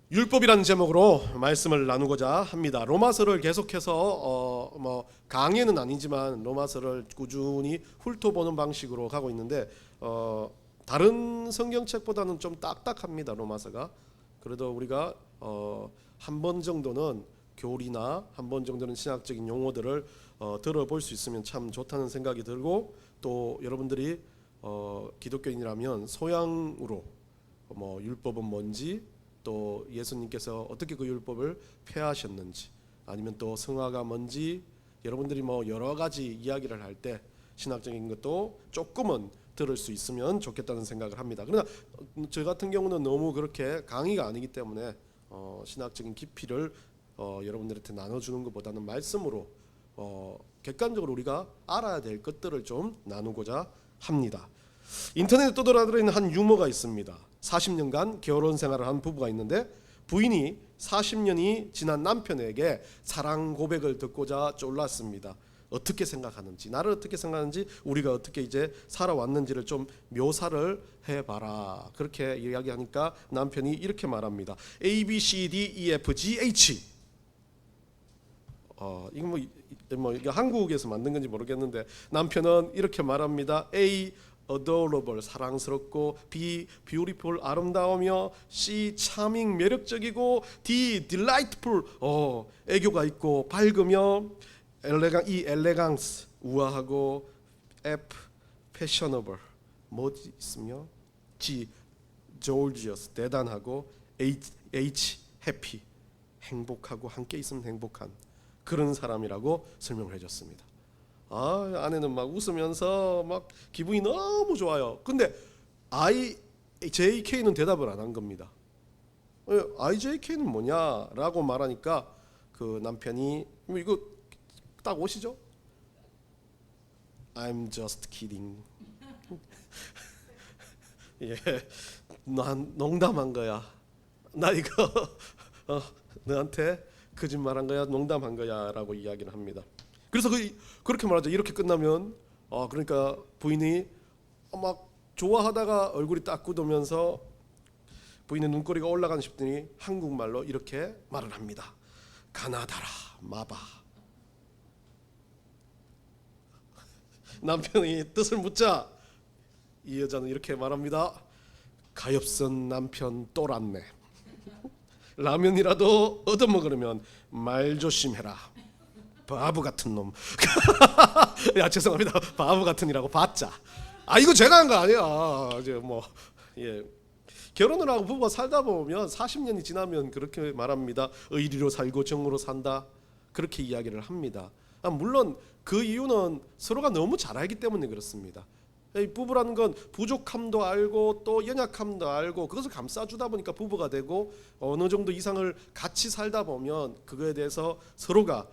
율법이라는 제목으로 말씀을 나누고자 합니다. 로마서를 계속해서 강의는 아니지만 로마서를 꾸준히 훑어보는 방식으로 가고 있는데 다른 성경책보다는 좀 딱딱합니다. 로마서가. 그래도 우리가 한 번 정도는 교리나 한 번 정도는 신학적인 용어들을 들어볼 수 있으면 참 좋다는 생각이 들고, 또 여러분들이 기독교인이라면 소양으로 율법은 뭔지, 또 예수님께서 어떻게 그 율법을 폐하셨는지, 아니면 또 성화가 뭔지, 여러분들이 여러 가지 이야기를 할 때 신학적인 것도 조금은 들을 수 있으면 좋겠다는 생각을 합니다. 그러나 저 같은 경우는 너무 그렇게 강의가 아니기 때문에 신학적인 깊이를 여러분들한테 나눠주는 것보다는 말씀으로 객관적으로 우리가 알아야 될 것들을 좀 나누고자 합니다. 인터넷에 떠돌아다니는 한 유머가 있습니다. 40년간 결혼 생활을 한 부부가 있는데, 부인이 40년이 지난 남편에게 사랑 고백을 듣고자 쫄랐습니다. 어떻게 생각하는지, 나를 어떻게 생각하는지, 우리가 어떻게 이제 살아왔는지를 좀 묘사를 해봐라. 그렇게 이야기하니까 남편이 이렇게 말합니다. A, B, C, D, E, F, G, H. 이거 이게 한국에서 만든 건지 모르겠는데, 남편은 이렇게 말합니다. A, adorable, 사랑스럽고, B, beautiful, 아름다우며, C, charming, 매력적이고, D, delightful, 애교가 있고 밝으며, E, elegance, 우아하고, F, fashionable, 뭐지 있으며, G, gorgeous, 대단하고, H, happy, 행복하고, 함께 있으면 행복한 그런 사람이라고 설명을 해줬습니다. 아내는 막 웃으면서 막 기분이 너무 좋아요. 근데 IJK는 대답을 안 한 겁니다. IJK는 뭐냐라고 말하니까 그 남편이 이거 딱 오시죠? I'm just kidding. 예, 난 농담한 거야. 나 이거 너한테 거짓말한 거야, 농담한 거야라고 이야기를 합니다. 그래서 그렇게 말하죠. 이렇게 끝나면 그러니까 부인이 막 좋아하다가 얼굴이 딱 굳으면서 부인의 눈꼬리가 올라가는 싶더니 한국말로 이렇게 말을 합니다. 가나다라 마바. 남편이 뜻을 묻자 이 여자는 이렇게 말합니다. 가엾은 남편 또랐네. 라면이라도 얻어먹으려면 말 조심해라. 바보 같은 놈. 야, 죄송합니다. 바보 같은이라고 봤자. 이거 제가 한 거 아니야. 이제 결혼을 하고 부부가 살다 보면 40년이 지나면 그렇게 말합니다. 의리로 살고 정으로 산다. 그렇게 이야기를 합니다. 물론 그 이유는 서로가 너무 잘 알기 때문에 그렇습니다. 부부라는 건 부족함도 알고 또 연약함도 알고 그것을 감싸주다 보니까 부부가 되고, 어느 정도 이상을 같이 살다 보면 그거에 대해서 서로가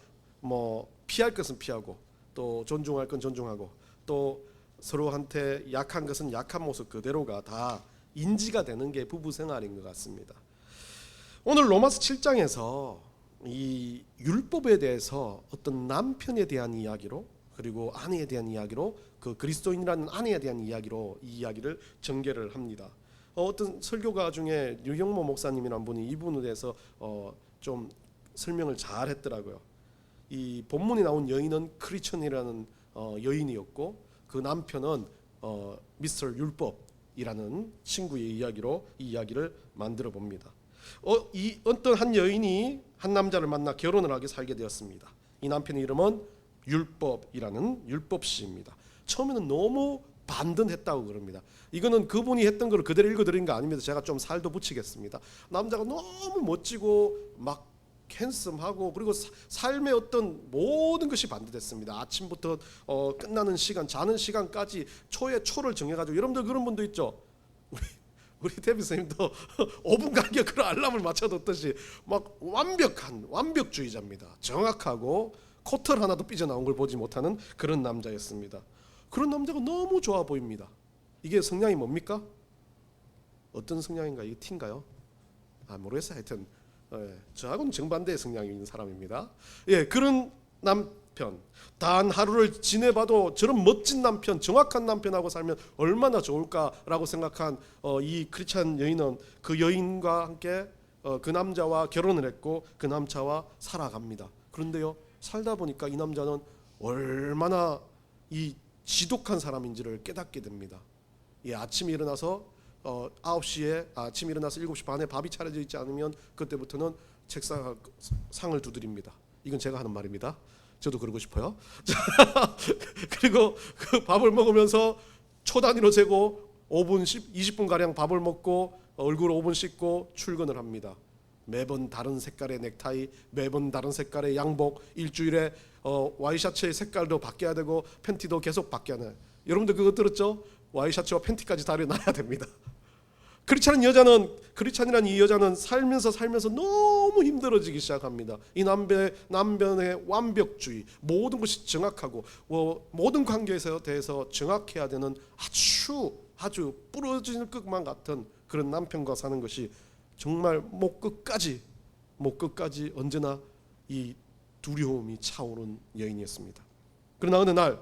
피할 것은 피하고 또 존중할 건 존중하고 또 서로한테 약한 것은 약한 모습 그대로가 다 인지가 되는 게 부부 생활인 것 같습니다. 오늘 로마서 7장에서 이 율법에 대해서 어떤 남편에 대한 이야기로, 그리고 아내에 대한 이야기로, 그 그리스도인이라는 아내에 대한 이야기로 이 이야기를 전개를 합니다. 어떤 설교가 중에 유형모 목사님이라는 분이 이 부분에 대해서 좀 설명을 잘 했더라고요. 이 본문에 나온 여인은 크리스천이라는 여인이었고, 그 남편은 미스터 율법이라는 친구의 이야기로 이 이야기를 만들어 봅니다. 어떤 한 여인이 한 남자를 만나 결혼을 하게 살게 되었습니다. 이 남편의 이름은 율법이라는 율법씨입니다. 처음에는 너무 반전했다고 그럽니다. 이거는 그분이 했던 걸 그대로 읽어드린 거 아닙니다. 제가 좀 살도 붙이겠습니다. 남자가 너무 멋지고 막 핸섬하고, 그리고 삶의 어떤 모든 것이 반대됐습니다. 아침부터 끝나는 시간, 자는 시간까지 초를 정해가지고, 여러분들 그런 분도 있죠. 우리 데비 선생님도 5분 간격으로 알람을 맞춰뒀듯이 막 완벽주의자입니다. 정확하고 코털 하나도 삐져나온 걸 보지 못하는 그런 남자였습니다. 그런 남자가 너무 좋아 보입니다. 이게 성향이 뭡니까? 어떤 성향인가? 이게 T인가요? 모르겠어요. 하여튼 저하고는 정반대의 성향이 있는 사람입니다. 그런 남편, 단 하루를 지내봐도 저런 멋진 남편, 정확한 남편하고 살면 얼마나 좋을까라고 생각한 이 크리스찬 여인은 그 여인과 함께 그 남자와 결혼을 했고 그 남자와 살아갑니다. 그런데요, 살다 보니까 이 남자는 얼마나 이 지독한 사람인지를 깨닫게 됩니다. 아침에 일어나서 9시에 아침에 일어나서 7시 반에 밥이 차려져 있지 않으면 그때부터는 책상을 두드립니다. 이건 제가 하는 말입니다. 저도 그러고 싶어요. 그리고 그 밥을 먹으면서 초 단위로 재고 5분, 20분 가량 밥을 먹고 얼굴 5분 씻고 출근을 합니다. 매번 다른 색깔의 넥타이, 매번 다른 색깔의 양복, 일주일에 와이셔츠의 색깔도 바뀌어야 되고 팬티도 계속 바뀌어야 돼요. 여러분들 그거 들었죠? 와이셔츠와 팬티까지 다려놔야 됩니다. 크리스찬이라는 이 여자는 살면서 너무 힘들어지기 시작합니다. 이 남편의 완벽주의, 모든 것이 정확하고 모든 관계에 대해서 정확해야 되는 아주 부러질 것만 같은 그런 남편과 사는 것이 정말 목 끝까지 언제나 이 두려움이 차오른 여인이었습니다. 그러나 어느 날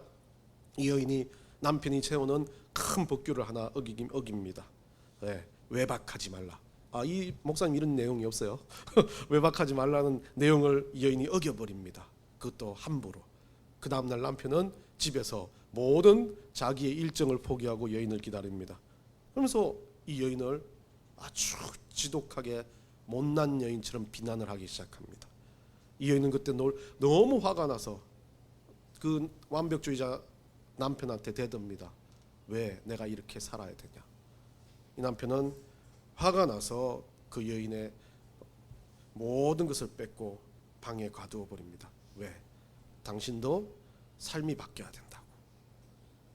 이 여인이 남편이 채우는 큰 법규를 하나 어깁니다. 외박하지 말라. 이 목사님 이런 내용이 없어요. 외박하지 말라는 내용을 이 여인이 어겨버립니다. 그것도 함부로. 그 다음날 남편은 집에서 모든 자기의 일정을 포기하고 여인을 기다립니다. 그러면서 이 여인을 아주 지독하게 못난 여인처럼 비난을 하기 시작합니다. 이 여인은 그때 너무 화가 나서 그 완벽주의자 남편한테 대듭니다. 왜 내가 이렇게 살아야 되냐. 이 남편은 화가 나서 그 여인의 모든 것을 뺏고 방에 가두어 버립니다. 왜? 당신도 삶이 바뀌어야 된다고.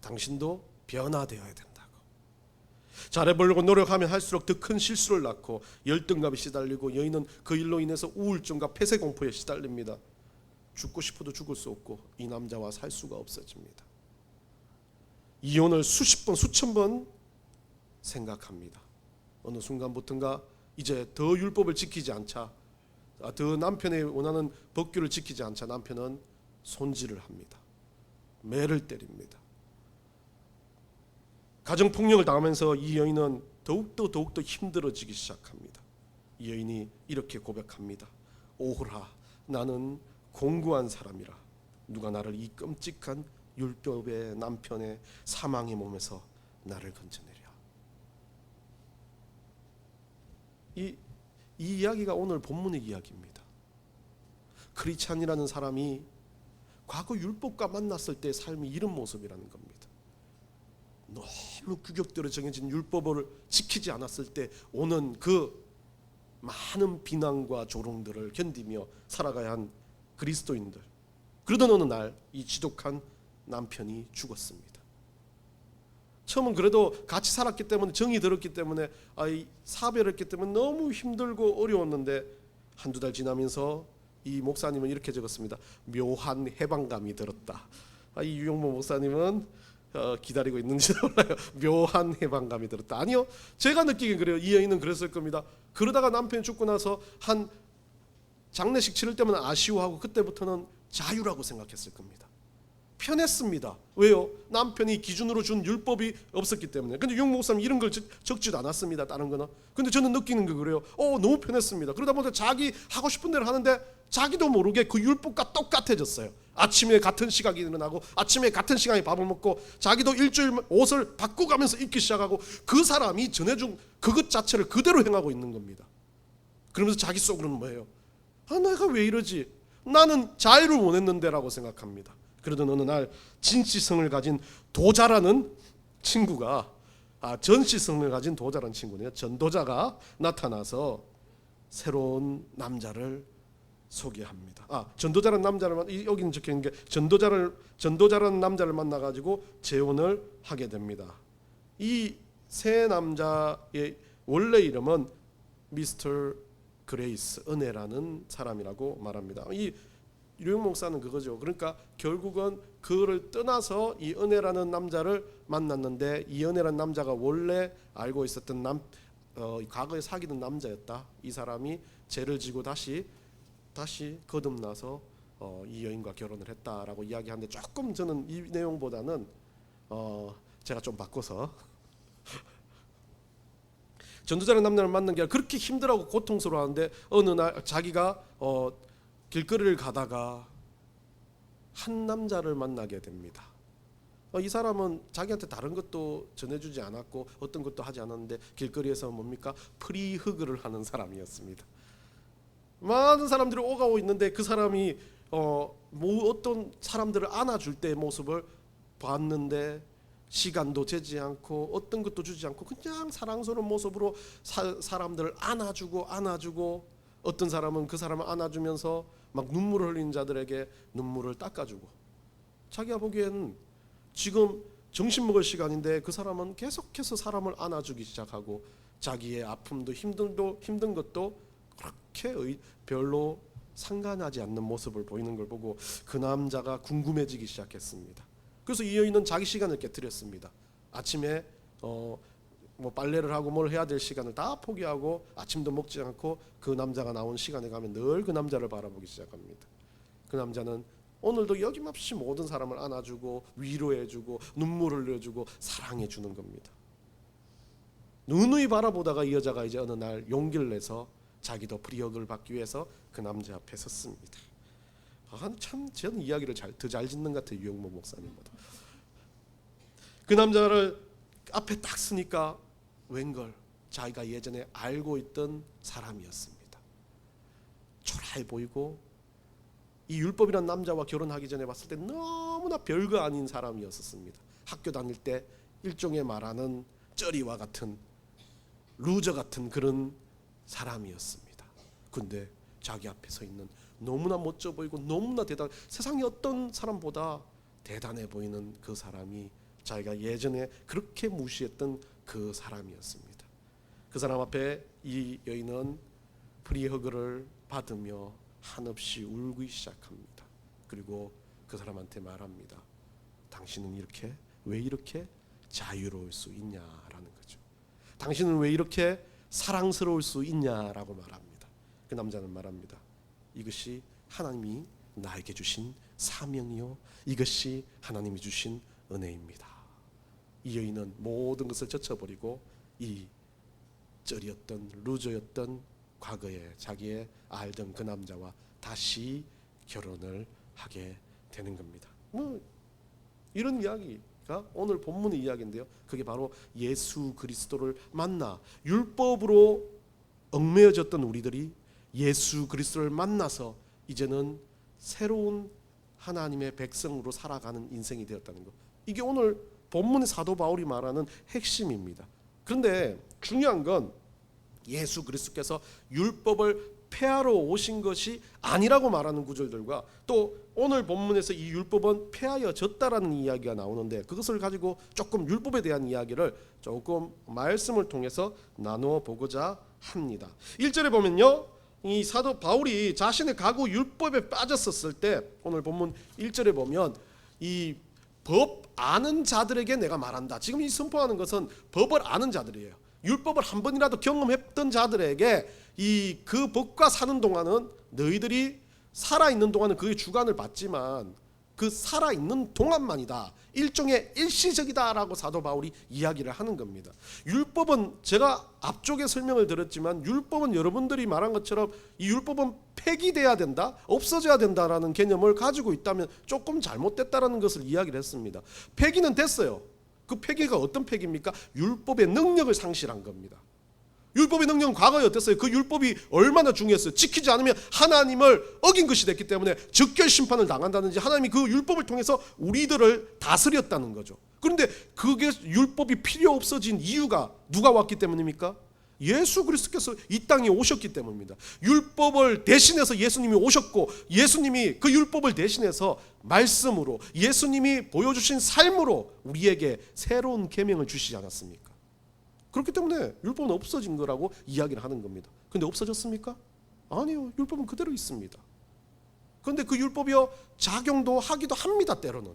당신도 변화되어야 된다고. 잘해보려고 노력하면 할수록 더 큰 실수를 낳고 열등감에 시달리고 여인은 그 일로 인해서 우울증과 폐쇄공포에 시달립니다. 죽고 싶어도 죽을 수 없고 이 남자와 살 수가 없어집니다. 이혼을 수십 번 수천 번 생각합니다. 어느 순간부터인가 이제 더 율법을 지키지 않자, 더 남편의 원하는 법규를 지키지 않자 남편은 손질을 합니다. 매를 때립니다. 가정폭력을 당하면서 이 여인은 더욱더 힘들어지기 시작합니다. 이 여인이 이렇게 고백합니다. 오호라, 나는 공고한 사람이라. 누가 나를 이 끔찍한 율법의 남편의 사망의 몸에서 나를 건져내랴. 이 이야기가 오늘 본문의 이야기입니다. 크리스찬이라는 사람이 과거 율법과 만났을 때 삶이 이런 모습이라는 겁니다. 너무 규격대로 정해진 율법을 지키지 않았을 때 오는 그 많은 비난과 조롱들을 견디며 살아가야 한 그리스도인들. 그러던 어느 날 이 지독한 남편이 죽었습니다. 처음은 그래도 같이 살았기 때문에 정이 들었기 때문에 사별했기 때문에 너무 힘들고 어려웠는데 한두 달 지나면서 이 목사님은 이렇게 적었습니다. 묘한 해방감이 들었다. 이 유용모 목사님은 기다리고 있는지도 몰라요. 묘한 해방감이 들었다. 아니요, 제가 느끼긴 그래요. 이 여인은 그랬을 겁니다. 그러다가 남편이 죽고 나서 한 장례식 치를 때면 아쉬워하고 그때부터는 자유라고 생각했을 겁니다. 편했습니다. 왜요? 남편이 기준으로 준 율법이 없었기 때문에. 근데 유용 목사님 이런 걸 적지도 않았습니다. 다른 거는. 근데 저는 느끼는 거 그래요. 너무 편했습니다. 그러다 보니까 자기 하고 싶은 대로 하는데 자기도 모르게 그 율법과 똑같아졌어요. 아침에 같은 시각이 일어나고 아침에 같은 시간에 밥을 먹고 자기도 일주일 옷을 바꾸가면서 입기 시작하고 그 사람이 전해준 그것 자체를 그대로 행하고 있는 겁니다. 그러면서 자기 속으로는 뭐예요? 내가 왜 이러지? 나는 자유를 원했는데 라고 생각합니다. 그러던 어느 날 진시성을 가진 도자라는 친구가 전시성을 가진 도자라는 친구네요. 전도자가 나타나서 새로운 남자를 소개합니다. 전도자라는 남자를 여기는 적혀 있는 게 전도자라는 남자를 만나 가지고 재혼을 하게 됩니다. 이 새 남자의 원래 이름은 미스터 그레이스, 은혜라는 사람이라고 말합니다. 이 유용 목사는 그거죠. 그러니까 결국은 그를 떠나서 이 은혜라는 남자를 만났는데 이 은혜라는 남자가 원래 알고 있었던 과거에 사귀던 남자였다. 이 사람이 죄를 지고 다시 거듭나서 이 여인과 결혼을 했다라고 이야기하는데 조금 저는 이 내용보다는 제가 좀 바꿔서 전도자라는 남자를 만난 게 그렇게 힘들어하고 고통스러워하는데 어느 날 자기가 길거리를 가다가 한 남자를 만나게 됩니다. 이 사람은 자기한테 다른 것도 전해주지 않았고 어떤 것도 하지 않았는데 길거리에서 뭡니까? 프리허그를 하는 사람이었습니다. 많은 사람들이 오가고 있는데 그 사람이 어떤 사람들을 안아줄 때의 모습을 봤는데 시간도 재지 않고 어떤 것도 주지 않고 그냥 사랑스러운 모습으로 사람들을 안아주고 어떤 사람은 그 사람을 안아주면서 막 눈물을 흘리는 자들에게 눈물을 닦아주고 자기가 보기엔 지금 점심 먹을 시간인데 그 사람은 계속해서 사람을 안아주기 시작하고 자기의 아픔도 힘든 것도 그렇게 별로 상관하지 않는 모습을 보이는 걸 보고 그 남자가 궁금해지기 시작했습니다. 그래서 이 여인은 자기 시간을 깨뜨렸습니다. 아침에 뭐 빨래를 하고 뭘 해야 될 시간을 다 포기하고 아침도 먹지 않고 그 남자가 나온 시간에 가면 늘 그 남자를 바라보기 시작합니다. 그 남자는 오늘도 여김없이 모든 사람을 안아주고 위로해주고 눈물을 흘려주고 사랑해주는 겁니다. 누누이 바라보다가 이 여자가 이제 어느 날 용기를 내서 자기도 프리허그를 받기 위해서 그 남자 앞에 섰습니다. 참 저는 이야기를 더 잘 짓는 것 같아요. 유영목 목사님보다. 그 남자를 앞에 딱 서니까 웬걸 자기가 예전에 알고 있던 사람이었습니다. 초라해 보이고 이 율법이란 남자와 결혼하기 전에 봤을 때 너무나 별거 아닌 사람이었습니다. 학교 다닐 때 일종의 말하는 쩌리와 같은 루저 같은 그런 사람이었습니다. 근데 자기 앞에 서 있는 너무나 멋져 보이고 너무나 세상에 어떤 사람보다 대단해 보이는 그 사람이 자기가 예전에 그렇게 무시했던 그 사람이었습니다. 그 사람 앞에 이 여인은 프리허그를 받으며 한없이 울기 시작합니다. 그리고 그 사람한테 말합니다. 당신은 왜 이렇게 자유로울 수 있냐라는 거죠. 당신은 왜 이렇게 사랑스러울 수 있냐라고 말합니다. 그 남자는 말합니다. 이것이 하나님이 나에게 주신 사명이요, 이것이 하나님이 주신 은혜입니다. 이 여인은 모든 것을 젖혀버리고 이 쩌리였던 루저였던 과거에 자기의 알던 그 남자와 다시 결혼을 하게 되는 겁니다. 이런 이야기가 오늘 본문의 이야기인데요. 그게 바로 예수 그리스도를 만나 율법으로 얽매여졌던 우리들이 예수 그리스도를 만나서 이제는 새로운 하나님의 백성으로 살아가는 인생이 되었다는 것. 이게 오늘 본문의 사도 바울이 말하는 핵심입니다. 그런데 중요한 건 예수 그리스도께서 율법을 폐하러 오신 것이 아니라고 말하는 구절들과 또 오늘 본문에서 이 율법은 폐하여졌다라는 이야기가 나오는데 그것을 가지고 조금 율법에 대한 이야기를 조금 말씀을 통해서 나누어 보고자 합니다. 1절에 보면요, 이 사도 바울이 자신의 과거 율법에 빠졌었을 때 오늘 본문 1절에 보면 이 법 아는 자들에게 내가 말한다. 지금 이 선포하는 것은 법을 아는 자들이에요. 율법을 한 번이라도 경험했던 자들에게 그 법과 사는 동안은 너희들이 살아있는 동안은 그의 주관을 받지만 그 살아있는 동안만이다. 일종의 일시적이다라고 사도 바울이 이야기를 하는 겁니다. 율법은 제가 앞쪽에 설명을 드렸지만 율법은 여러분들이 말한 것처럼 이 율법은 폐기돼야 된다, 없어져야 된다라는 개념을 가지고 있다면 조금 잘못됐다라는 것을 이야기를 했습니다. 폐기는 됐어요. 그 폐기가 어떤 폐기입니까? 율법의 능력을 상실한 겁니다. 율법의 능력은 과거에 어땠어요? 그 율법이 얼마나 중요했어요? 지키지 않으면 하나님을 어긴 것이 됐기 때문에 즉결 심판을 당한다든지 하나님이 그 율법을 통해서 우리들을 다스렸다는 거죠. 그런데 그게 율법이 필요 없어진 이유가 누가 왔기 때문입니까? 예수 그리스도께서 이 땅에 오셨기 때문입니다. 율법을 대신해서 예수님이 오셨고 예수님이 그 율법을 대신해서 말씀으로 예수님이 보여주신 삶으로 우리에게 새로운 계명을 주시지 않았습니까? 그렇기 때문에 율법은 없어진 거라고 이야기를 하는 겁니다. 그런데 없어졌습니까? 아니요. 율법은 그대로 있습니다. 그런데 그 율법이요 작용도 하기도 합니다. 때로는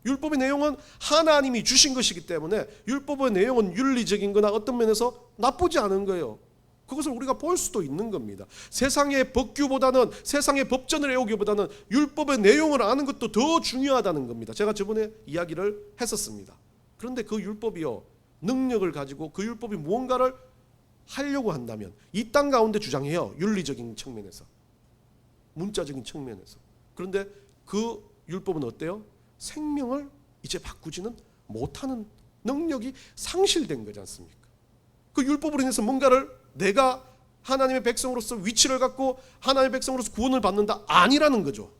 율법의 내용은 하나님이 주신 것이기 때문에 율법의 내용은 윤리적인 거나 어떤 면에서 나쁘지 않은 거예요. 그것을 우리가 볼 수도 있는 겁니다. 세상의 법규보다는 세상의 법전을 외우기보다는 율법의 내용을 아는 것도 더 중요하다는 겁니다. 제가 저번에 이야기를 했었습니다. 그런데 그 율법이요 능력을 가지고 그 율법이 무언가를 하려고 한다면 이 땅 가운데 주장해요. 윤리적인 측면에서, 문자적인 측면에서. 그런데 그 율법은 어때요? 생명을 이제 바꾸지는 못하는 능력이 상실된 거지 않습니까? 그 율법으로 인해서 뭔가를 내가 하나님의 백성으로서 위치를 갖고 하나님의 백성으로서 구원을 받는다, 아니라는 거죠.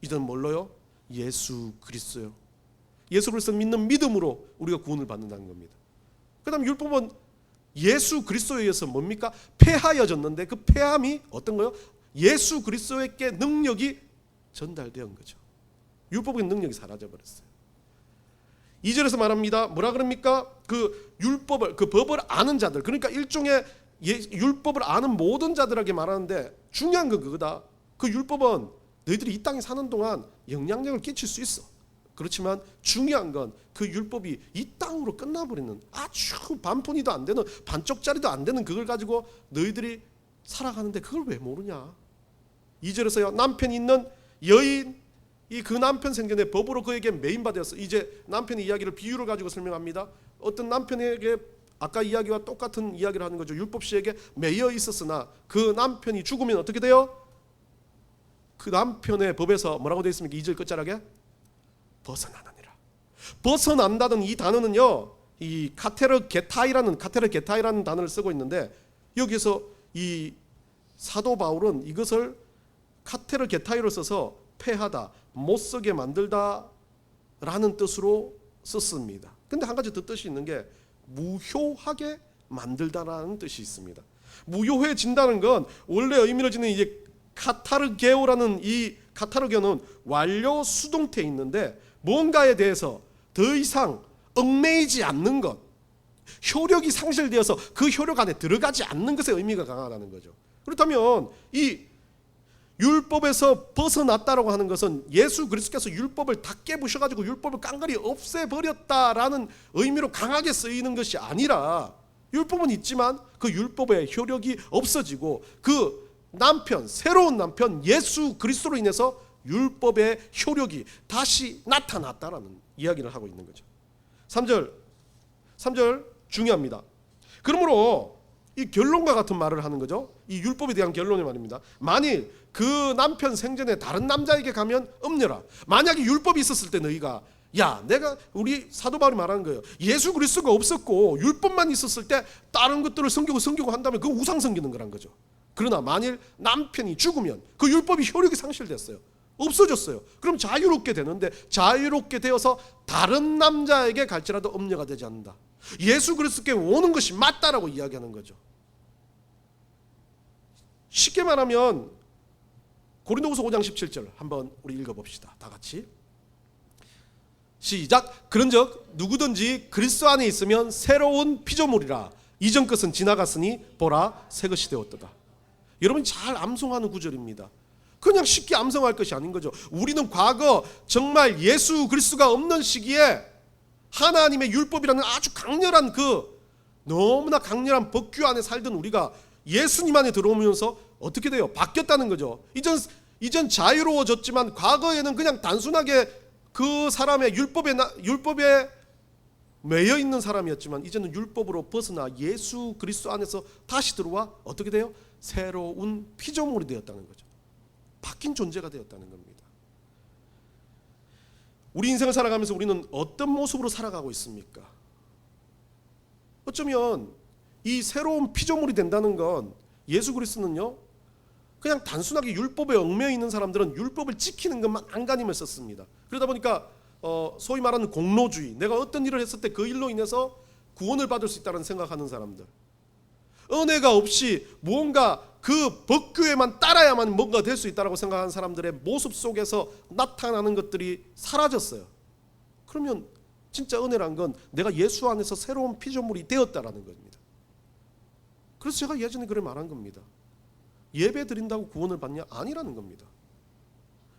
이제는 뭘로요? 예수 그리스도요. 예수 그리스도를 믿는 믿음으로 우리가 구원을 받는다는 겁니다. 그 다음 율법은 예수 그리스도에 의해서 뭡니까? 폐하여졌는데 그 폐함이 어떤 거요? 예수 그리스도에게 능력이 전달된 거죠. 율법의 능력이 사라져버렸어요. 2절에서 말합니다. 뭐라 그럽니까? 그 율법을, 그 법을 아는 자들, 그러니까 일종의 율법을 아는 모든 자들에게 말하는데, 중요한 건 그거다. 그 율법은 너희들이 이 땅에 사는 동안 영향력을 끼칠 수 있어. 그렇지만 중요한 건 그 율법이 이 땅으로 끝나버리는, 아주 반푼이도 안 되는, 반쪽짜리도 안 되는 그걸 가지고 너희들이 살아가는데 그걸 왜 모르냐. 2절에서요, 남편이 있는 여인, 그 남편 생전에 법으로 그에게 매인받았어. 이제 남편의 이야기를 비유를 가지고 설명합니다. 어떤 남편에게 아까 이야기와 똑같은 이야기를 하는 거죠. 율법시에게 매여 있었으나 그 남편이 죽으면 어떻게 돼요? 그 남편의 법에서 뭐라고 되어 있습니까? 2절 끝자락에 벗어나느니라. 벗어난다는 이 단어는요, 이 카테르게타이라는 단어를 쓰고 있는데, 여기서 이 사도 바울은 이것을 카테르게타이로 써서 폐하다, 못쓰게 만들다라는 뜻으로 썼습니다. 근데 한 가지 더 뜻이 있는 게 무효하게 만들다라는 뜻이 있습니다. 무효해진다는 건 원래 의미를 지닌 이제 카타르게오라는, 이 카타르게오는 완료 수동태에 있는데 뭔가에 대해서 더 이상 얽매이지 않는 것, 효력이 상실되어서 그 효력 안에 들어가지 않는 것의 의미가 강하다는 거죠. 그렇다면 이 율법에서 벗어났다라고 하는 것은 예수 그리스도께서 율법을 다 깨부셔가지고 율법을 깡그리 없애버렸다라는 의미로 강하게 쓰이는 것이 아니라, 율법은 있지만 그 율법의 효력이 없어지고 그 남편, 새로운 남편 예수 그리스도로 인해서 율법의 효력이 다시 나타났다라는 이야기를 하고 있는 거죠. 3절 중요합니다. 그러므로 이 결론과 같은 말을 하는 거죠. 이 율법에 대한 결론이 말입니다. 만일 그 남편 생전에 다른 남자에게 가면 음녀라. 만약에 율법이 있었을 때 너희가, 야, 내가, 우리 사도 바울이 말하는 거예요. 예수 그리스도가 없었고 율법만 있었을 때 다른 것들을 섬기고 한다면 그거 우상 섬기는 거란 거죠. 그러나 만일 남편이 죽으면 그 율법이 효력이 상실됐어요. 없어졌어요. 그럼 자유롭게 되는데, 자유롭게 되어서 다른 남자에게 갈지라도 음녀가 되지 않는다. 예수 그리스도께 오는 것이 맞다라고 이야기하는 거죠. 쉽게 말하면 고린도후서 5장 17절 한번 우리 읽어봅시다. 다 같이 시작. 그런즉 누구든지 그리스도 안에 있으면 새로운 피조물이라. 이전 것은 지나갔으니 보라 새 것이 되었도다. 여러분 잘 암송하는 구절입니다. 그냥 쉽게 암송할 것이 아닌 거죠. 우리는 과거 정말 예수 그리스도가 없는 시기에 하나님의 율법이라는 아주 강렬한, 그 너무나 강렬한 법규 안에 살던 우리가 예수님 안에 들어오면서 어떻게 돼요? 바뀌었다는 거죠. 이전 자유로워졌지만 과거에는 그냥 단순하게 그 사람의 율법에 매여 있는 사람이었지만 이제는 율법으로 벗어나 예수 그리스도 안에서 다시 들어와 어떻게 돼요? 새로운 피조물이 되었다는 거죠. 바뀐 존재가 되었다는 겁니다. 우리 인생을 살아가면서 우리는 어떤 모습으로 살아가고 있습니까? 어쩌면 이 새로운 피조물이 된다는 건, 예수 그리스도는요 그냥 단순하게 율법에 얽매여 있는 사람들은 율법을 지키는 것만 안간힘을 썼습니다. 그러다 보니까 소위 말하는 공로주의, 내가 어떤 일을 했을 때 그 일로 인해서 구원을 받을 수 있다는 생각하는 사람들, 은혜가 없이 무언가 그 법규에만 따라야만 뭔가 될 수 있다고 생각하는 사람들의 모습 속에서 나타나는 것들이 사라졌어요. 그러면 진짜 은혜란 건 내가 예수 안에서 새로운 피조물이 되었다라는 겁니다. 그래서 제가 예전에 그걸 말한 겁니다. 예배 드린다고 구원을 받냐? 아니라는 겁니다.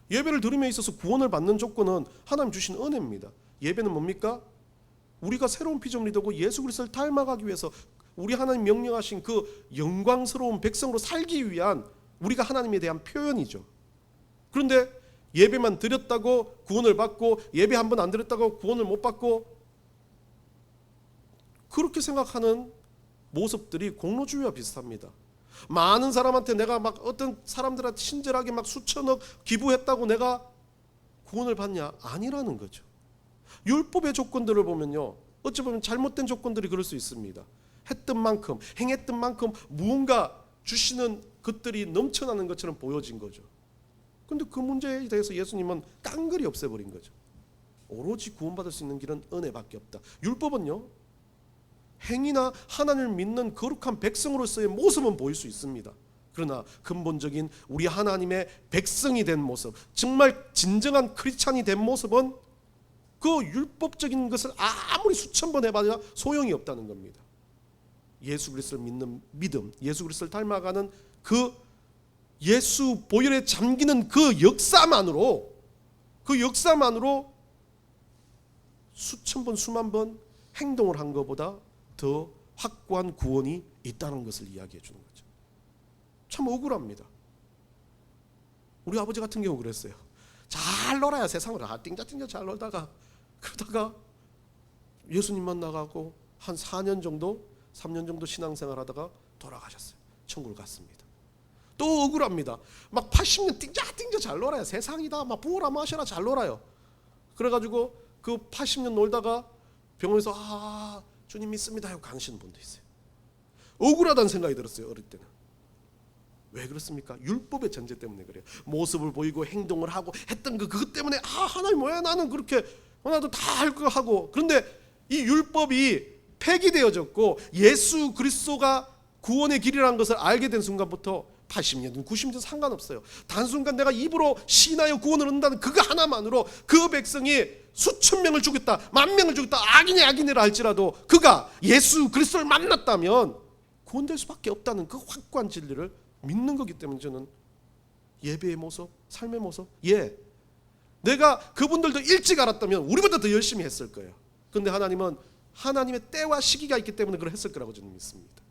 예배를 드림에 있어서 구원을 받는 조건은 하나님 주신 은혜입니다. 예배는 뭡니까? 우리가 새로운 피조물이 되고 예수 그리스도를 닮아가기 위해서 우리 하나님 명령하신 그 영광스러운 백성으로 살기 위한 우리가 하나님에 대한 표현이죠. 그런데 예배만 드렸다고 구원을 받고, 예배 한 번 안 드렸다고 구원을 못 받고, 그렇게 생각하는 모습들이 공로주의와 비슷합니다. 많은 사람한테 내가 막 어떤 사람들한테 친절하게 막 수천억 기부했다고 내가 구원을 받냐? 아니라는 거죠. 율법의 조건들을 보면요, 어찌 보면 잘못된 조건들이 그럴 수 있습니다. 했던 만큼, 행했던 만큼 무언가 주시는 것들이 넘쳐나는 것처럼 보여진 거죠. 그런데 그 문제에 대해서 예수님은 깡그리 없애버린 거죠. 오로지 구원받을 수 있는 길은 은혜밖에 없다. 율법은요, 행위나 하나님을 믿는 거룩한 백성으로서의 모습은 보일 수 있습니다. 그러나 근본적인 우리 하나님의 백성이 된 모습, 정말 진정한 크리스찬이 된 모습은 그 율법적인 것을 아무리 수천 번 해봐야 소용이 없다는 겁니다. 예수 그리스도를 믿는 믿음, 예수 그리스도를 닮아가는 그 예수 보혈에 잠기는 그 역사만으로 수천 번 수만 번 행동을 한 것보다 더 확고한 구원이 있다는 것을 이야기해 주는 거죠. 참 억울합니다. 우리 아버지 같은 경우 그랬어요. 잘 놀아야 세상을 띵자띵자 잘 놀다가 그러다가 예수님 만나가고 한 4년 정도 3년 정도 신앙생활 하다가 돌아가셨어요. 천국을 갔습니다. 또 억울합니다. 막 80년 띵자띵자 잘 놀아요. 세상이다. 막 부어라 마셔라 잘 놀아요. 그래가지고 그 80년 놀다가 병원에서 주님 믿습니다 하고 가시는 분도 있어요. 억울하다는 생각이 들었어요. 어릴 때는. 왜 그렇습니까? 율법의 전제 때문에 그래요. 모습을 보이고 행동을 하고 했던 그것 때문에 하나님 뭐야 나는 그렇게 나도 다 할 거 하고. 그런데 이 율법이 폐기되어졌고 예수 그리스도가 구원의 길이라는 것을 알게 된 순간부터 80년든 90년든 상관없어요. 단순간 내가 입으로 신하여 구원을 얻는다는 그거 하나만으로 그 백성이 수천 명을 죽였다, 만 명을 죽였다, 악인이라 할지라도 그가 예수 그리스도를 만났다면 구원될 수밖에 없다는 그 확고한 진리를 믿는 거기 때문에 저는 예배의 모습, 삶의 모습, 내가 그분들도 일찍 알았다면 우리보다 더 열심히 했을 거예요. 그런데 하나님은 하나님의 때와 시기가 있기 때문에 그걸 했을 거라고 저는 믿습니다.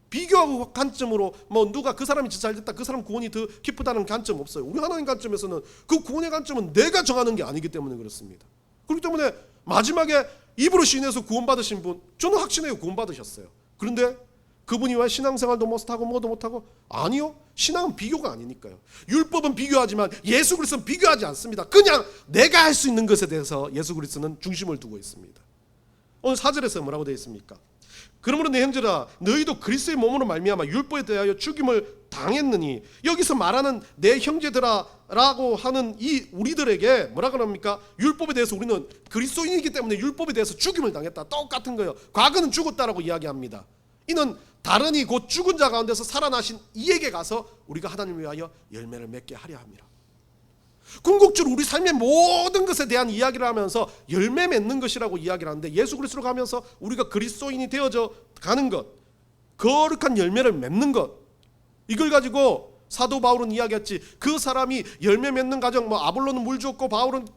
비교하고 관점으로 누가 그 사람이 잘 됐다, 그 사람 구원이 더 기쁘다는 관점 없어요. 우리 하나님 관점에서는 그 구원의 관점은 내가 정하는 게 아니기 때문에 그렇습니다. 그렇기 때문에 마지막에 입으로 시인해서 구원받으신 분, 저는 확신해요. 구원받으셨어요. 그런데 그분이 왜 신앙생활도 못하고 뭐도 못하고? 아니요. 신앙은 비교가 아니니까요. 율법은 비교하지만 예수 그리스도는 비교하지 않습니다. 그냥 내가 할 수 있는 것에 대해서 예수 그리스도는 중심을 두고 있습니다. 오늘 4절에서 뭐라고 되어 있습니까? 그러므로 내 형제라 너희도 그리스도의 몸으로 말미암아 율법에 대하여 죽임을 당했느니, 여기서 말하는 내 형제들아라고 하는 이 우리들에게 뭐라 그럽니까? 율법에 대해서 우리는 그리스도인이기 때문에 율법에 대해서 죽임을 당했다. 똑같은 거예요. 과거는 죽었다라고 이야기합니다. 이는 다른이 곧 죽은 자 가운데서 살아나신 이에게 가서 우리가 하나님을 위하여 열매를 맺게 하려 함이라. 궁극적으로 우리 삶의 모든 것에 대한 이야기를 하면서 열매 맺는 것이라고 이야기를 하는데, 예수 그리스도로 가면서 우리가 그리스도인이 되어져 가는 것, 거룩한 열매를 맺는 것, 이걸 가지고 사도 바울은 이야기했지. 그 사람이 열매 맺는 과정, 아볼로는 물 주었고 바울은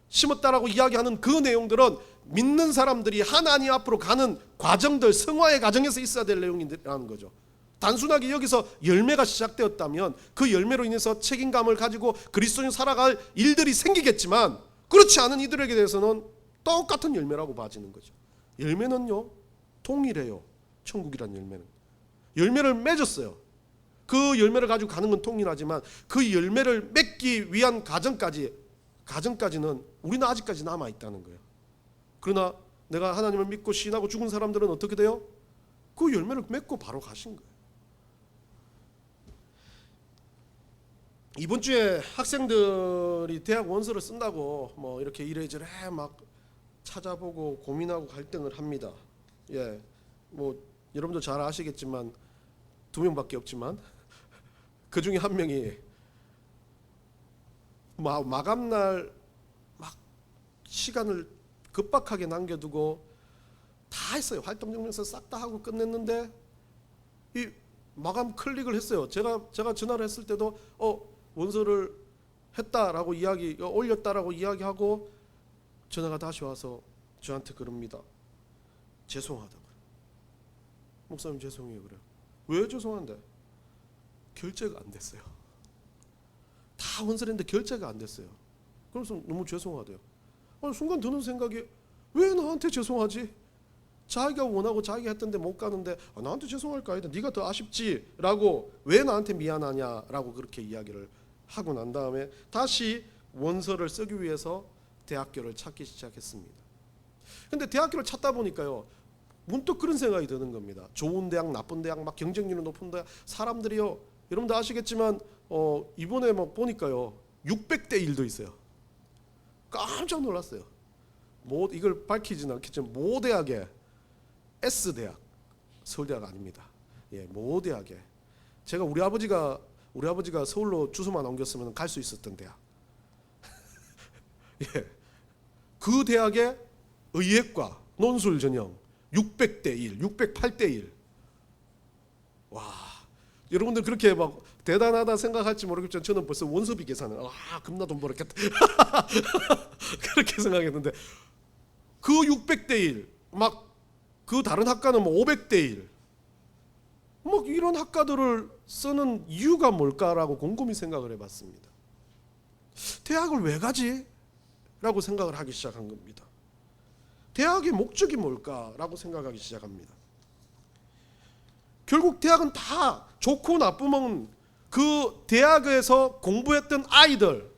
심었다라고 이야기하는 그 내용들은 믿는 사람들이 하나님 앞으로 가는 과정들, 성화의 과정에서 있어야 될 내용이라는 거죠. 단순하게 여기서 열매가 시작되었다면 그 열매로 인해서 책임감을 가지고 그리스도인 살아갈 일들이 생기겠지만, 그렇지 않은 이들에게 대해서는 똑같은 열매라고 봐지는 거죠. 열매는요 동일해요. 천국이란 열매는 열매를 맺었어요. 그 열매를 가지고 가는 건 동일하지만 그 열매를 맺기 위한 과정까지는 우리는 아직까지 남아 있다는 거예요. 그러나 내가 하나님을 믿고 신하고 죽은 사람들은 어떻게 돼요? 그 열매를 맺고 바로 가신 거예요. 이번 주에 학생들이 대학 원서를 쓴다고 이렇게 이래저래 막 찾아보고 고민하고 갈등을 합니다. 여러분도 잘 아시겠지만 2명밖에 없지만 그 중에 한 명이 마감날 막 시간을 급박하게 남겨두고 다 했어요. 활동 증명서 싹 다 하고 끝냈는데 이 마감 클릭을 했어요. 제가 전화를 했을 때도 원서를 했다라고 올렸다라고 이야기하고 전화가 다시 와서 저한테 그럽니다. 죄송하다고. 목사님 죄송해요. 그래요. 왜 죄송한데? 결제가 안 됐어요. 다 원서를 했는데 결제가 안 됐어요. 그래서 너무 죄송하대요. 순간 드는 생각이, 왜 나한테 죄송하지? 자기가 원하고 자기가 했던데 못 가는데 나한테 죄송할 거 아니다. 네가 더 아쉽지라고 왜 나한테 미안하냐라고 그렇게 이야기를 하고 난 다음에 다시 원서를 쓰기 위해서 대학교를 찾기 시작했습니다. 근데 대학교를 찾다 보니까요, 문득 그런 생각이 드는 겁니다. 좋은 대학, 나쁜 대학, 막 경쟁률이 높은 대학, 사람들이요, 여러분도 아시겠지만 이번에 막 보니까요 600대 1도 있어요. 깜짝 놀랐어요. 이걸 밝히지는 않겠지만 모 대학에 S대학, 서울대학 아닙니다. 예, 모 대학에 제가 우리 아버지가 서울로 주소만 옮겼으면 갈 수 있었던 대학. 예, 그 대학의 의예과 논술 전형 600대 1, 608대 1. 와, 여러분들 그렇게 막 대단하다 생각할지 모르겠지만 저는 벌써 원서비 계산을 겁나 돈 벌었겠다 그렇게 생각했는데 그 600대 1, 막 그 다른 학과는 뭐 500대 1, 뭐 이런 학과들을 쓰는 이유가 뭘까라고 곰곰이 생각을 해봤습니다. 대학을 왜 가지? 라고 생각을 하기 시작한 겁니다. 대학의 목적이 뭘까라고 생각하기 시작합니다. 결국 대학은 다 좋고 나쁨은 그 대학에서 공부했던 아이들,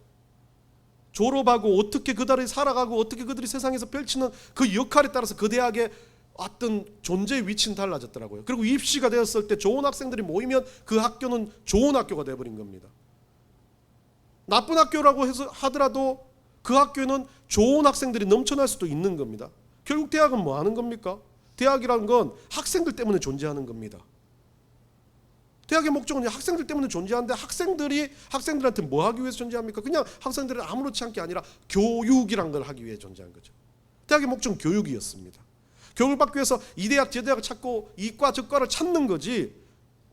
졸업하고 어떻게 그들이 살아가고 어떻게 그들이 세상에서 펼치는 그 역할에 따라서 그 대학의 어떤 존재의 위치는 달라졌더라고요. 그리고 입시가 되었을 때 좋은 학생들이 모이면 그 학교는 좋은 학교가 되어버린 겁니다. 나쁜 학교라고 해서 하더라도 그 학교는 좋은 학생들이 넘쳐날 수도 있는 겁니다. 결국 대학은 뭐 하는 겁니까? 대학이라는 건 학생들 때문에 존재하는 겁니다. 대학의 목적은 학생들 때문에 존재하는데 학생들한테 뭐 하기 위해서 존재합니까? 그냥 학생들을 아무렇지 않게 아니라 교육이란 걸 하기 위해 존재한 거죠. 대학의 목적은 교육이었습니다. 교육을 받기 위해서 이 대학 저 대학을 찾고 이과 저과를 찾는 거지,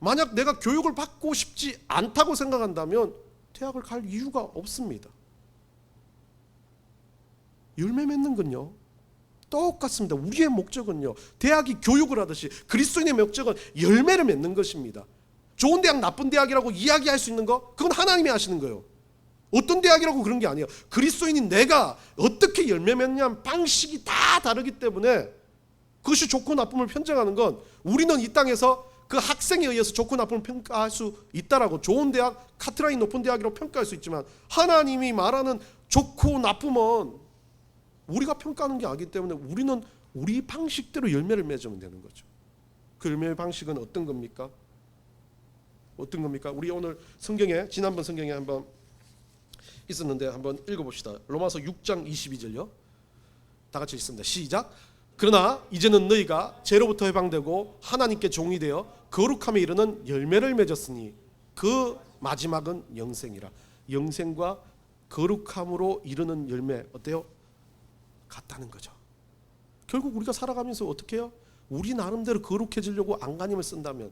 만약 내가 교육을 받고 싶지 않다고 생각한다면 대학을 갈 이유가 없습니다. 열매 맺는 건요 똑같습니다. 우리의 목적은요, 대학이 교육을 하듯이 그리스도인의 목적은 열매를 맺는 것입니다. 좋은 대학, 나쁜 대학이라고 이야기할 수 있는 거, 그건 하나님이 하시는 거예요. 어떤 대학이라고 그런 게 아니에요. 그리스도인인 내가 어떻게 열매 맺냐는 방식이 다 다르기 때문에 그것이 좋고 나쁨을 편정하는 건, 우리는 이 땅에서 그 학생에 의해서 좋고 나쁨을 평가할 수 있다라고, 좋은 대학, 카트라인 높은 대학이라고 평가할 수 있지만 하나님이 말하는 좋고 나쁨은 우리가 평가하는 게 아니기 때문에 우리는 우리 방식대로 열매를 맺으면 되는 거죠. 그 열매의 방식은 어떤 겁니까? 어떤 겁니까? 우리 오늘 성경에, 지난번 성경에 한번 있었는데 한번 읽어봅시다. 로마서 6장 22절요. 다 같이 읽습니다. 시작. 그러나 이제는 너희가 죄로부터 해방되고 하나님께 종이 되어 거룩함에 이르는 열매를 맺었으니 그 마지막은 영생이라. 영생과 거룩함으로 이르는 열매 어때요? 같다는 거죠. 결국 우리가 살아가면서 어떻게 해요? 우리 나름대로 거룩해지려고 안간힘을 쓴다면,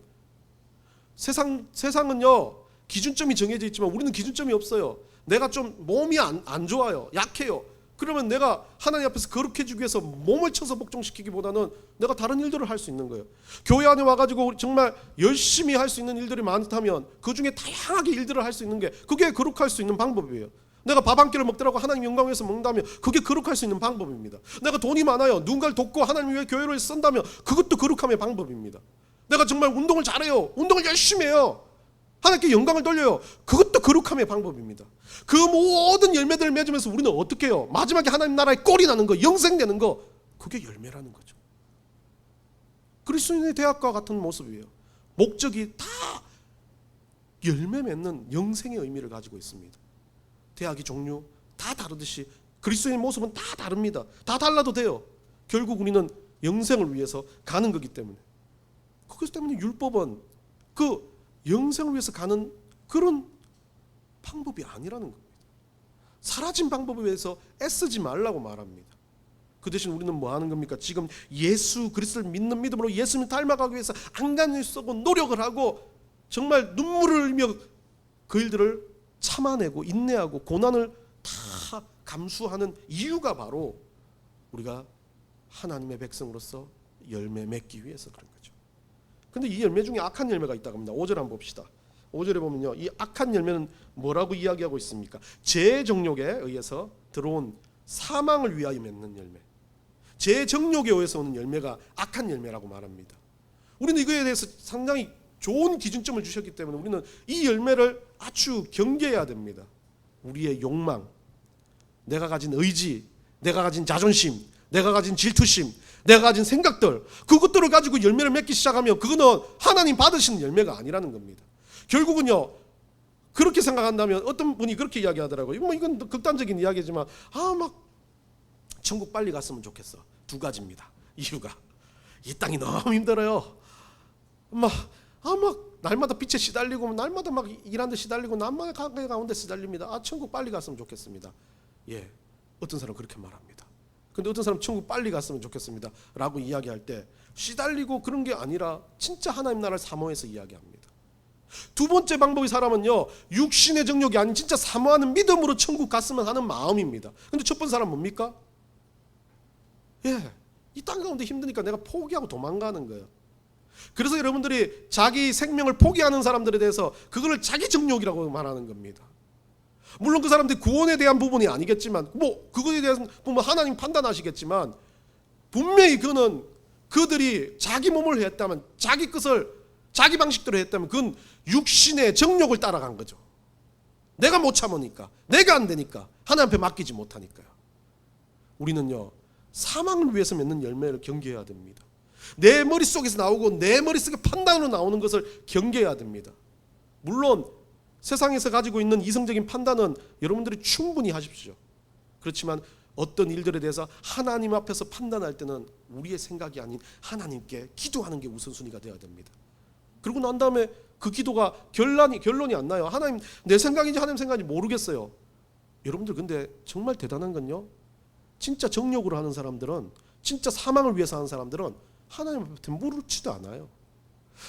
세상은요 기준점이 정해져 있지만 우리는 기준점이 없어요. 내가 좀 몸이 안 좋아요, 약해요. 그러면 내가 하나님 앞에서 거룩해지기 위해서 몸을 쳐서 복종시키기보다는 내가 다른 일들을 할 수 있는 거예요. 교회 안에 와가지고 정말 열심히 할 수 있는 일들이 많다면 그 중에 다양하게 일들을 할 수 있는 게, 그게 거룩할 수 있는 방법이에요. 내가 밥 한 끼를 먹더라고 하나님 영광을 위해서 먹는다면 그게 거룩할 수 있는 방법입니다. 내가 돈이 많아요, 누군가를 돕고 하나님 위해 교회를 쓴다면 그것도 거룩함의 방법입니다. 내가 정말 운동을 잘해요, 운동을 열심히 해요, 하나님께 영광을 돌려요, 그것도 거룩함의 방법입니다. 그 모든 열매들을 맺으면서 우리는 어떻게 해요? 마지막에 하나님 나라에 꼴이 나는 거, 영생되는 거, 그게 열매라는 거죠. 그리스도인의 대학과 같은 모습이에요. 목적이 다 열매 맺는 영생의 의미를 가지고 있습니다. 대학의 종류 다 다르듯이 그리스도인의 모습은 다 다릅니다. 다 달라도 돼요. 결국 우리는 영생을 위해서 가는 거기 때문에. 그것 때문에 율법은 그 영생을 위해서 가는 그런 방법이 아니라는 겁니다. 사라진 방법에 의해서 애쓰지 말라고 말합니다. 그 대신 우리는 뭐 하는 겁니까? 지금 예수 그리스도를 믿는 믿음으로 예수님을 닮아가기 위해서 안간힘을 쓰고 노력을 하고 정말 눈물을 흘리며 그 일들을 참아내고 인내하고 고난을 다 감수하는 이유가 바로 우리가 하나님의 백성으로서 열매 맺기 위해서 그런 거죠. 근데 이 열매 중에 악한 열매가 있다고 합니다. 5절 한번 봅시다. 5절에 보면요, 이 악한 열매는 뭐라고 이야기하고 있습니까? 죄의 정욕에 의해서 들어온 사망을 위하여 맺는 열매. 제 정욕에 의해서 오는 열매가 악한 열매라고 말합니다. 우리는 이거에 대해서 상당히 좋은 기준점을 주셨기 때문에 우리는 이 열매를 아주 경계해야 됩니다. 우리의 욕망, 내가 가진 의지, 내가 가진 자존심, 내가 가진 질투심, 내가 가진 생각들, 그것들을 가지고 열매를 맺기 시작하면 그거는 하나님 받으시는 열매가 아니라는 겁니다. 결국은요, 그렇게 생각한다면 어떤 분이 그렇게 이야기하더라고요. 뭐 이건 극단적인 이야기지만 막 천국 빨리 갔으면 좋겠어. 두 가지입니다. 이유가 이 땅이 너무 힘들어요. 막 날마다 빛에 시달리고 날마다 막 일하는데 시달리고 날마다 가게 가운데 시달립니다. 천국 빨리 갔으면 좋겠습니다. 예, 어떤 사람은 그렇게 말합니다. 근데 어떤 사람은 천국 빨리 갔으면 좋겠습니다 라고 이야기할 때 시달리고 그런 게 아니라 진짜 하나님 나라를 사모해서 이야기합니다. 두 번째 방법의 사람은요, 육신의 정욕이 아닌 진짜 사모하는 믿음으로 천국 갔으면 하는 마음입니다. 근데 첫 번째 사람은 뭡니까? 이 땅 가운데 힘드니까 내가 포기하고 도망가는 거예요. 그래서 여러분들이 자기 생명을 포기하는 사람들에 대해서 그거를 자기 정욕이라고 말하는 겁니다. 물론 그 사람들이 구원에 대한 부분이 아니겠지만 그거에 대해서 보면 하나님 판단하시겠지만 분명히 그는 그들이 자기 몸을 했다면 자기 것을 자기 방식대로 했다면 그건 육신의 정욕을 따라간 거죠. 내가 못 참으니까, 내가 안 되니까, 하나님 앞에 맡기지 못하니까요. 우리는요, 사망을 위해서 맺는 열매를 경계해야 됩니다. 내 머릿속에서 나오고 내 머릿속에 판단으로 나오는 것을 경계해야 됩니다. 물론 세상에서 가지고 있는 이성적인 판단은 여러분들이 충분히 하십시오. 그렇지만 어떤 일들에 대해서 하나님 앞에서 판단할 때는 우리의 생각이 아닌 하나님께 기도하는 게 우선순위가 되어야 됩니다. 그러고 난 다음에 그 기도가 결론이 안 나요. 하나님, 내 생각인지 하나님 생각인지 모르겠어요. 여러분들 근데 정말 대단한 건요, 진짜 정욕으로 하는 사람들은, 진짜 사망을 위해서 하는 사람들은 하나님 앞에 물지도 않아요.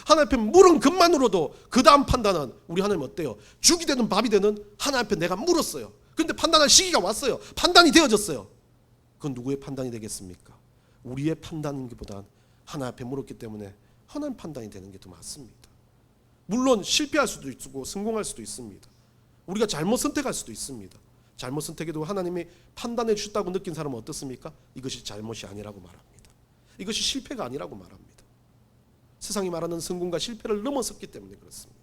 하나님 앞에 물은 것만으로도 그 다음 판단은 우리 하나님 어때요? 죽이 되든 밥이 되든 하나님 앞에 내가 물었어요. 그런데 판단할 시기가 왔어요. 판단이 되어졌어요. 그건 누구의 판단이 되겠습니까? 우리의 판단인 것보단 하나님 앞에 물었기 때문에 하나님 판단이 되는 게 더 맞습니다. 물론 실패할 수도 있고 성공할 수도 있습니다. 우리가 잘못 선택할 수도 있습니다. 잘못 선택해도 하나님이 판단해 주셨다고 느낀 사람은 어떻습니까? 이것이 잘못이 아니라고 말합니다. 이것이 실패가 아니라고 말합니다. 세상이 말하는 성공과 실패를 넘어섰기 때문에 그렇습니다.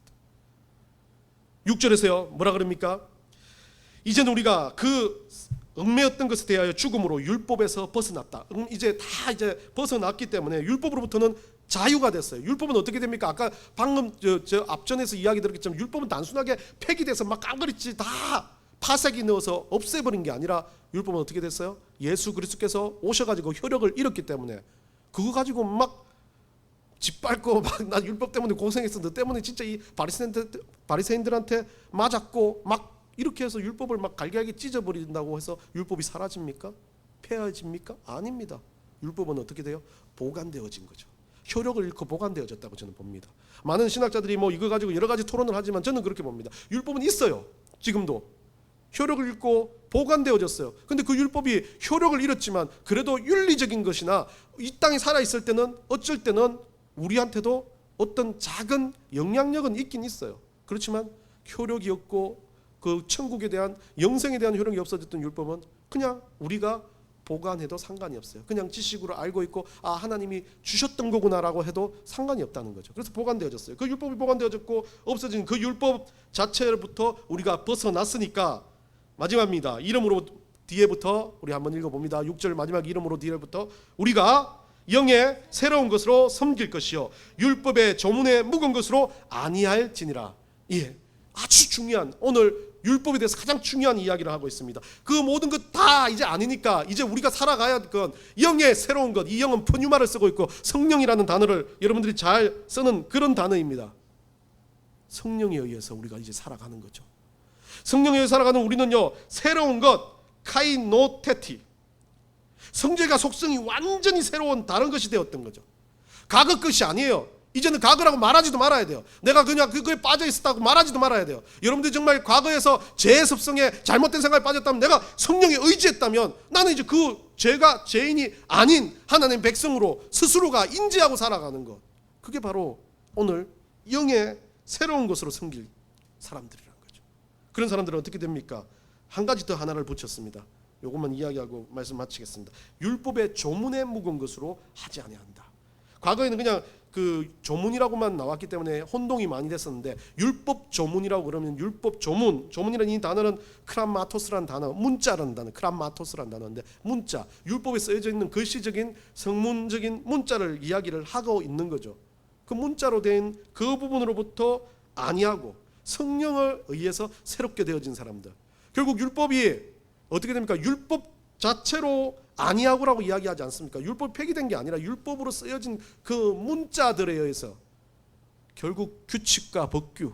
6절에서요 뭐라 그럽니까? 이제는 우리가 그 얽매였던 것에 대하여 죽음으로 율법에서 벗어났다. 이제 벗어났기 때문에 율법으로부터는 자유가 됐어요. 율법은 어떻게 됩니까? 아까 방금 저 앞전에서 이야기 드렸겠지만 율법은 단순하게 폐기돼서 막 깡그리지 다 파쇄기 넣어서 없애버린 게 아니라 율법은 어떻게 됐어요? 예수 그리스도께서 오셔가지고 효력을 잃었기 때문에 그거 가지고 막 짓밟고 막 나 율법 때문에 고생했어, 너 때문에 진짜 이 바리새인들한테 맞았고 막 이렇게 해서 율법을 막 갈기갈기 찢어버린다고 해서 율법이 사라집니까? 폐해집니까? 아닙니다. 율법은 어떻게 돼요? 보관되어진 거죠. 효력을 잃고 보관되어졌다고 저는 봅니다. 많은 신학자들이 뭐 이거 가지고 여러 가지 토론을 하지만 저는 그렇게 봅니다. 율법은 있어요. 지금도 효력을 잃고 보관되어졌어요. 근데 그 율법이 효력을 잃었지만 그래도 윤리적인 것이나 이 땅에 살아있을 때는 어쩔 때는 우리한테도 어떤 작은 영향력은 있긴 있어요. 그렇지만 효력이 없고 그 천국에 대한 영생에 대한 효력이 없어졌던 율법은 그냥 우리가 보관해도 상관이 없어요. 그냥 지식으로 알고 있고 하나님이 주셨던 거구나라고 해도 상관이 없다는 거죠. 그래서 보관되어졌어요. 그 율법이 보관되어졌고 없어진 그 율법 자체로부터 우리가 벗어났으니까 마지막입니다. 이름으로 뒤에부터 우리 한번 읽어봅니다. 6절 마지막 이름으로 뒤에부터 우리가 영의 새로운 것으로 섬길 것이요 율법의 조문에 묵은 것으로 아니할지니라. 예, 아주 중요한, 오늘 율법에 대해서 가장 중요한 이야기를 하고 있습니다. 그 모든 것 다 이제 아니니까 이제 우리가 살아가야 할 건 영의 새로운 것. 이 영은 푸뉴마를 쓰고 있고 성령이라는 단어를 여러분들이 잘 쓰는 그런 단어입니다. 성령에 의해서 우리가 이제 살아가는 거죠. 성령에 의해서 살아가는 우리는요 새로운 것, 카이노테티, 성질과 속성이 완전히 새로운 다른 것이 되었던 거죠. 과거 것이 아니에요. 이제는 과거라고 말하지도 말아야 돼요. 내가 그냥 그거에 빠져 있었다고 말하지도 말아야 돼요. 여러분들이 정말 과거에서 죄의 습성에 잘못된 생각에 빠졌다면, 내가 성령에 의지했다면 나는 이제 그 죄가 죄인이 아닌 하나님의 백성으로 스스로가 인지하고 살아가는 것, 그게 바로 오늘 영의 새로운 것으로 섬길 사람들이라는 거죠. 그런 사람들은 어떻게 됩니까? 한 가지 더 하나를 붙였습니다. 요것만 이야기하고 말씀 마치겠습니다. 율법의 조문에 묵은 것으로 하지 아니한다. 과거에는 그냥 그 조문이라고만 나왔기 때문에 혼동이 많이 됐었는데, 율법 조문이라고 그러면 율법 조문이라는 이 단어는 크람마토스라는 단어, 문자라는 단어, 크람마토스라는 단어인데, 문자, 율법에 쓰여져 있는 글씨적인 성문적인 문자를 이야기를 하고 있는 거죠. 그 문자로 된 그 부분으로부터 아니하고 성령을 의해서 새롭게 되어진 사람들, 결국 율법이 어떻게 됩니까? 율법 자체로 아니하고라고 이야기하지 않습니까? 율법 폐기된 게 아니라 율법으로 쓰여진 그 문자들에 의해서 결국 규칙과 법규,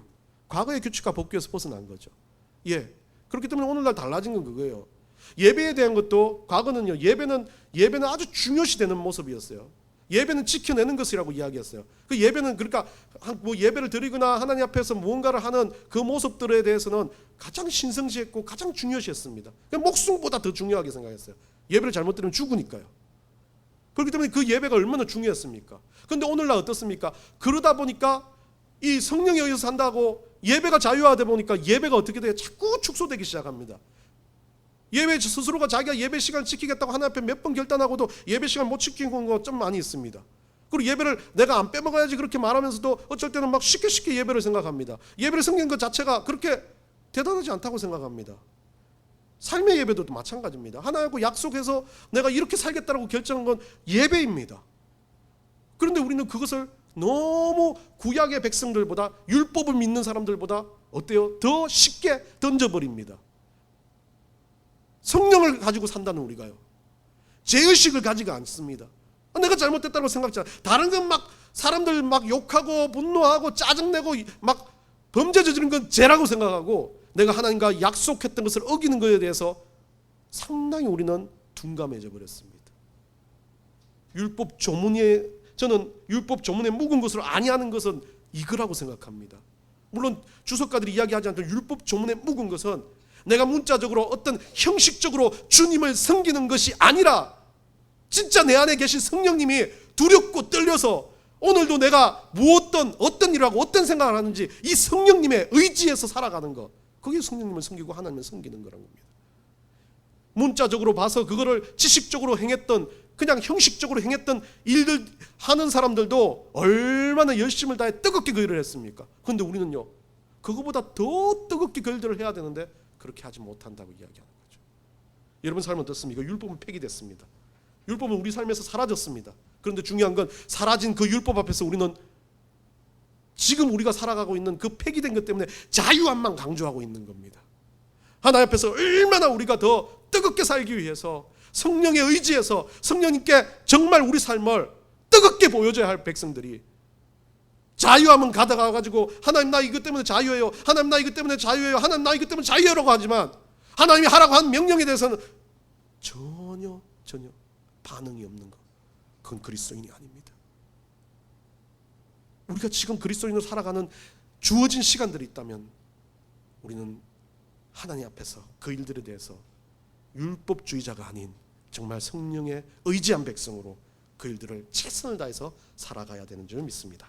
과거의 규칙과 법규에서 벗어난 거죠. 예, 그렇기 때문에 오늘날 달라진 건 그거예요. 예배에 대한 것도 과거는요, 예배는 아주 중요시 되는 모습이었어요. 예배는 지켜내는 것이라고 이야기했어요. 그 예배는 그러니까 뭐 예배를 드리거나 하나님 앞에서 무언가를 하는 그 모습들에 대해서는 가장 신성시했고 가장 중요시했습니다. 목숨보다 더 중요하게 생각했어요. 예배를 잘못 드리면 죽으니까요. 그렇기 때문에 그 예배가 얼마나 중요했습니까? 그런데 오늘날 어떻습니까? 그러다 보니까 이 성령에 의해서 산다고 예배가 자유화되다 보니까 예배가 어떻게 돼요? 자꾸 축소되기 시작합니다. 예배 스스로가 자기가 예배 시간 지키겠다고 하나님 앞에 몇 번 결단하고도 예배 시간 못 지키는 거 좀 많이 있습니다. 그리고 예배를 내가 안 빼먹어야지 그렇게 말하면서도 어쩔 때는 막 쉽게 예배를 생각합니다. 예배를 섬기는 것 자체가 그렇게 대단하지 않다고 생각합니다. 삶의 예배도 마찬가지입니다. 하나님과 약속해서 내가 이렇게 살겠다고 결정한 건 예배입니다. 그런데 우리는 그것을 너무 구약의 백성들보다, 율법을 믿는 사람들보다 어때요? 더 쉽게 던져버립니다. 성령을 가지고 산다는 우리가요, 죄의식을 가지가 않습니다. 내가 잘못됐다고 생각하지 않아요. 다른 건 막 사람들 막 욕하고 분노하고 짜증내고 막 범죄 저지른 건 죄라고 생각하고, 내가 하나님과 약속했던 것을 어기는 것에 대해서 상당히 우리는 둔감해져 버렸습니다. 저는 율법 조문에 묵은 것으로 아니하는 것은 이거라고 생각합니다. 물론 주석가들이 이야기하지 않던 율법 조문에 묵은 것은 내가 문자적으로 어떤 형식적으로 주님을 섬기는 것이 아니라 진짜 내 안에 계신 성령님이 두렵고 떨려서 오늘도 내가 어떤 일을 하고 어떤 생각을 하는지 이 성령님의 의지에서 살아가는 것, 그게 성령님을 섬기고 하나님을 섬기는 거란 겁니다. 문자적으로 봐서 그거를 지식적으로 행했던, 그냥 형식적으로 행했던 일들 하는 사람들도 얼마나 열심을 다해 뜨겁게 그 일을 했습니까? 그런데 우리는요, 그거보다 더 뜨겁게 그 일들을 해야 되는데 그렇게 하지 못한다고 이야기하는 거죠. 여러분 삶은 어떻습니까? 율법은 폐기됐습니다. 율법은 우리 삶에서 사라졌습니다. 그런데 중요한 건 사라진 그 율법 앞에서 우리는 지금 우리가 살아가고 있는 그 폐기된 것 때문에 자유함만 강조하고 있는 겁니다. 하나님 앞에서 얼마나 우리가 더 뜨겁게 살기 위해서 성령의 의지에서 성령님께 정말 우리 삶을 뜨겁게 보여줘야 할 백성들이, 자유함은 가다가가지고 하나님 나 이것 때문에 자유해요, 하나님 나 이것 때문에 자유해요, 하나님 나 이것 때문에 자유해라고 하지만 하나님이 하라고 한 명령에 대해서는 전혀 반응이 없는 것, 그건 그리스도인이 아닙니다. 우리가 지금 그리스도인으로 살아가는 주어진 시간들이 있다면 우리는 하나님 앞에서 그 일들에 대해서 율법주의자가 아닌 정말 성령에 의지한 백성으로 그 일들을 최선을 다해서 살아가야 되는 줄 믿습니다.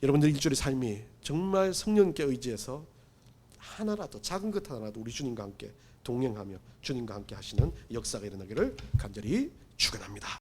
여러분들 일주일의 삶이 정말 성령께 의지해서 하나라도, 작은 것 하나라도 우리 주님과 함께 동행하며 주님과 함께 하시는 역사가 일어나기를 간절히 축원합니다.